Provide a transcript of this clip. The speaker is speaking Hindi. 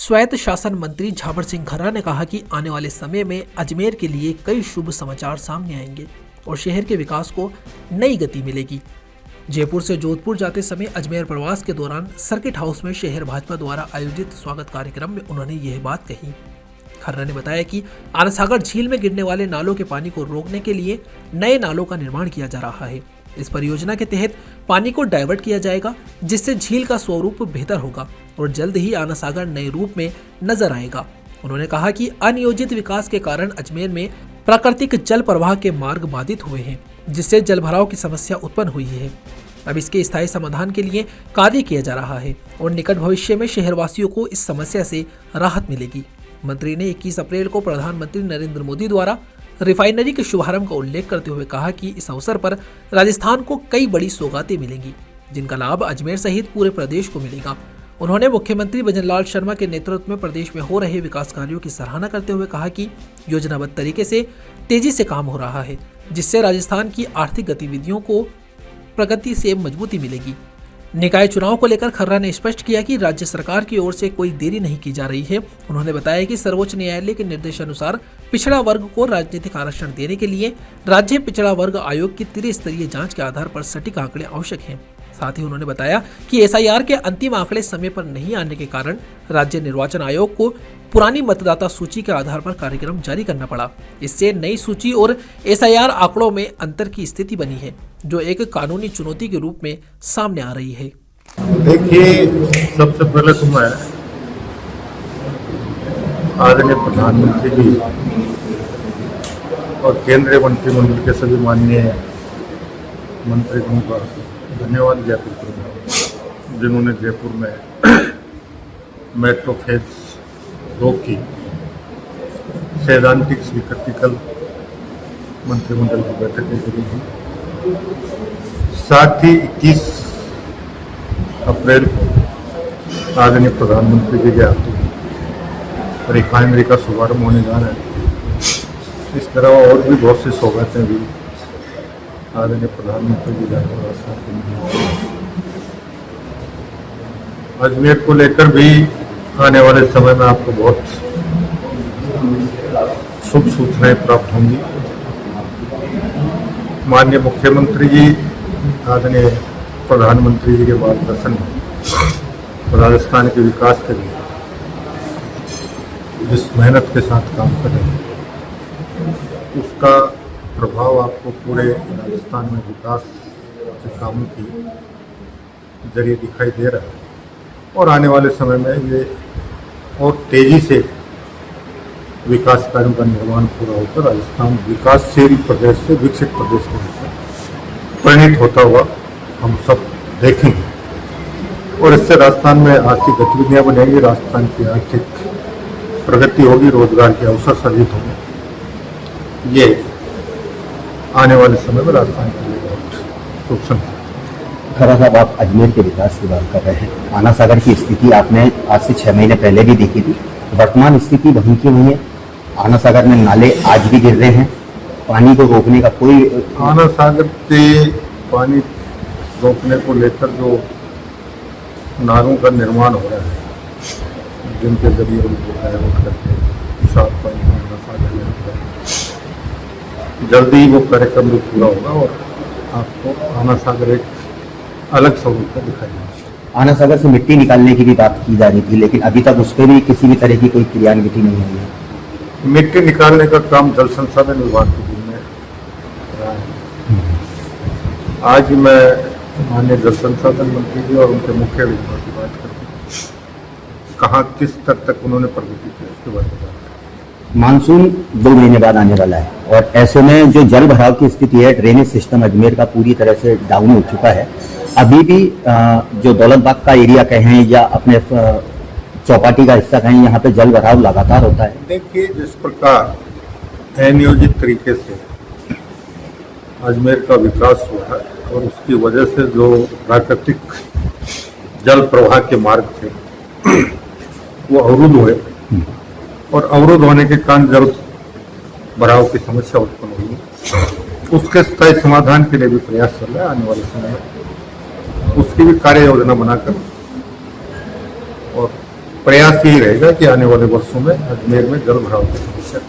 स्वायत्त शासन मंत्री झावर सिंह खर्रा ने कहा कि आने वाले समय में अजमेर के लिए कई शुभ समाचार सामने आएंगे और शहर के विकास को नई गति मिलेगी। जयपुर से जोधपुर जाते समय अजमेर प्रवास के दौरान सर्किट हाउस में शहर भाजपा द्वारा आयोजित स्वागत कार्यक्रम में उन्होंने यह बात कही। खर्रा ने बताया कि आना सागर झील में गिरने वाले नालों के पानी को रोकने के लिए नए नालों का निर्माण किया जा रहा है। इस परियोजना के तहत पानी को डाइवर्ट किया जाएगा, जिससे झील का स्वरूप बेहतर होगा और जल्द ही आना सागर नए रूप में नजर आएगा। उन्होंने कहा कि अनियोजित विकास के कारण अजमेर में प्राकृतिक जल प्रवाह के मार्ग बाधित हुए हैं, जिससे जल भराव की समस्या उत्पन्न हुई है। अब इसके स्थायी समाधान के लिए कार्य किया जा रहा है और निकट भविष्य में शहरवासियों को इस समस्या से राहत मिलेगी। मंत्री ने 21 अप्रैल को प्रधानमंत्री नरेंद्र मोदी द्वारा रिफाइनरी के शुभारंभ का उल्लेख करते हुए कहा कि इस अवसर पर राजस्थान को कई बड़ी सौगातें मिलेंगी, जिनका लाभ अजमेर सहित पूरे प्रदेश को मिलेगा। उन्होंने मुख्यमंत्री भजनलाल शर्मा के नेतृत्व में प्रदेश में हो रहे विकास कार्यों की सराहना करते हुए कहा कि योजनाबद्ध तरीके से तेजी से काम हो रहा है, जिससे राजस्थान की आर्थिक गतिविधियों को प्रगति से मजबूती मिलेगी। निकाय चुनाव को लेकर खर्रा ने स्पष्ट किया कि राज्य सरकार की ओर से कोई देरी नहीं की जा रही है। उन्होंने बताया कि सर्वोच्च न्यायालय के निर्देशानुसार पिछड़ा वर्ग को राजनीतिक आरक्षण देने के लिए राज्य पिछड़ा वर्ग आयोग की त्रिस्तरीय जांच के आधार पर सटीक आंकड़े आवश्यक हैं। साथ ही उन्होंने बताया कि SIR के अंतिम आंकड़े समय पर नहीं आने के कारण राज्य निर्वाचन आयोग को पुरानी मतदाता सूची के आधार पर कार्यक्रम जारी करना पड़ा। इससे नई सूची और SIR आंकड़ों में अंतर की स्थिति बनी है, जो एक कानूनी चुनौती के रूप में सामने आ रही है। देखिए, सबसे पहले तो मैं आदरणीय प्रधानमंत्री जी और केंद्रीय मंत्रिमंडल के सभी माननीय मंत्रियों का धन्यवाद ज्ञापित करूँगा, जिन्होंने जयपुर में मेट्रो फेज 2 की सैद्धांतिक स्वीकृति कल मंत्रिमंडल की बैठक में करी थी। साथ ही 21 अप्रैल को आदरणीय प्रधानमंत्री जी के हाथों रिफाइनरी का शुभारंभ होने जा रहा है। इस तरह और भी बहुत सी सौगातें भी आदरणीय प्रधानमंत्री जी अजमेर को लेकर भी आने वाले समय में आपको बहुत शुभ सूचनाएं प्राप्त होंगी। माननीय मुख्यमंत्री जी आदरणीय प्रधानमंत्री जी के मार्गदर्शन में राजस्थान के विकास के लिए जिस मेहनत के साथ काम कर रहे हैं, उसका प्रभाव आपको पूरे राजस्थान में विकास के कामों के जरिए दिखाई दे रहा है और आने वाले समय में ये और तेजी से विकास कार्यों का निर्माण पूरा होकर राजस्थान विकासशील प्रदेश से विकसित प्रदेश के रूप में परिणित होता हुआ हम सब देखेंगे और इससे राजस्थान में आर्थिक गतिविधियां बढ़ेंगी, राजस्थान की आर्थिक प्रगति होगी, रोजगार के अवसर सर्जित होंगे। ये आने वाले समय में राजस्थान के लिए बहुत शुभ संकेत। खर्रा साहब, आप अजमेर के विकास की बात कर रहे हैं। आना सागर की स्थिति आपने आज से 6 महीने पहले भी देखी थी। वर्तमान स्थिति वहीं की वहीं है। आना सागर में नाले आज भी गिर रहे हैं। पानी को रोकने का कोई आना सागर के पानी रोकने को लेकर जो नालों का निर्माण हो रहा है, जिनके जरिए उनको डायवर्ट करके साफ पानी आना सागर में आता है, जल्दी वो कार्यक्रम भी पूरा होगा और आपको आना सागर एक अलग स्वरूप का दिखाई देगा। आना सागर से मिट्टी निकालने की भी बात की जा रही थी, लेकिन अभी तक उस पर भी किसी भी तरह की कोई क्रियान्विति नहीं हुई है। मिट्टी निकालने का काम जल संसाधन विभाग के दिन में रहा है। आज मैं माननीय जल संसाधन मंत्री जी और उनके मुख्य विभाग की बात करके कहाँ किस स्तर तक उन्होंने प्रगति की उसके बारे में। मानसून 2 महीने बाद आने वाला है और ऐसे में जो जल भराव की स्थिति है, ड्रेनेज सिस्टम अजमेर का पूरी तरह से डाउन हो चुका है। अभी भी जो दौलत बाग का एरिया कहें या अपने चौपाटी का हिस्सा कहें, यहाँ पे जल भराव लगातार होता है। देखिए, जिस प्रकार अनियोजित तरीके से अजमेर का विकास हुआ है और उसकी वजह से जो प्राकृतिक जल प्रवाह के मार्ग थे वो अवरुद्ध हुए और अवरुद्ध होने के कारण जल भराव की समस्या उत्पन्न हुई। उसके स्थायी समाधान के लिए भी प्रयास चल रहा है। आने वाले समय में उसकी भी कार्य योजना बनाकर और प्रयास यही रहेगा कि आने वाले वर्षों में अजमेर में जल भराव की समस्या